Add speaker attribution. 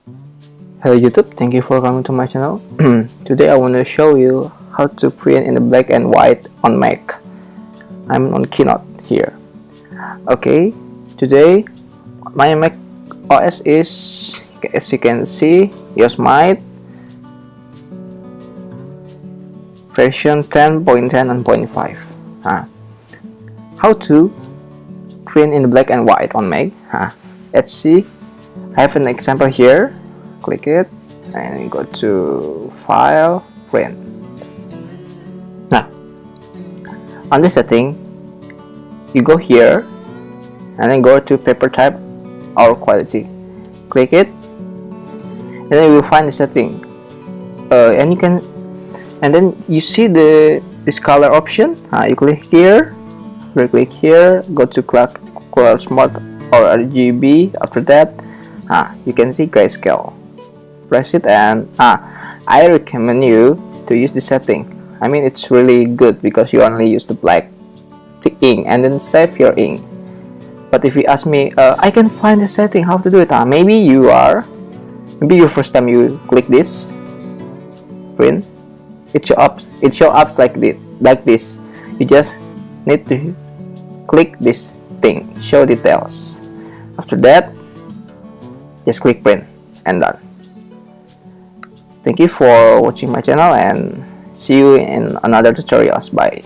Speaker 1: Hello YouTube, thank you for coming to my channel. Today I want to show you how to print in the black and white on Mac. I'm on Keynote here. Okay, today my Mac OS is, as you can see, Yosemite version 10.10 and 0.5. How to print in the black and white on Mac? Let's see. I have an example here. Click it and go to File, Print. Now, on the setting, you go here and then go to Paper Type or Quality. Click it, and then you will find the setting. And then you see this color option. You click here. Click here. Go to color smart or RGB. After that, you can see grayscale. Press it and I recommend you to use the setting. I mean, it's really good because you only use the black ink and then save your ink. But if you ask me, I can find the setting how to do it. Maybe your first time you click this print, it show up like this. You just need to click this thing, show details. After that, just click print and done. Thank you for watching my channel and see you in another tutorials. Bye.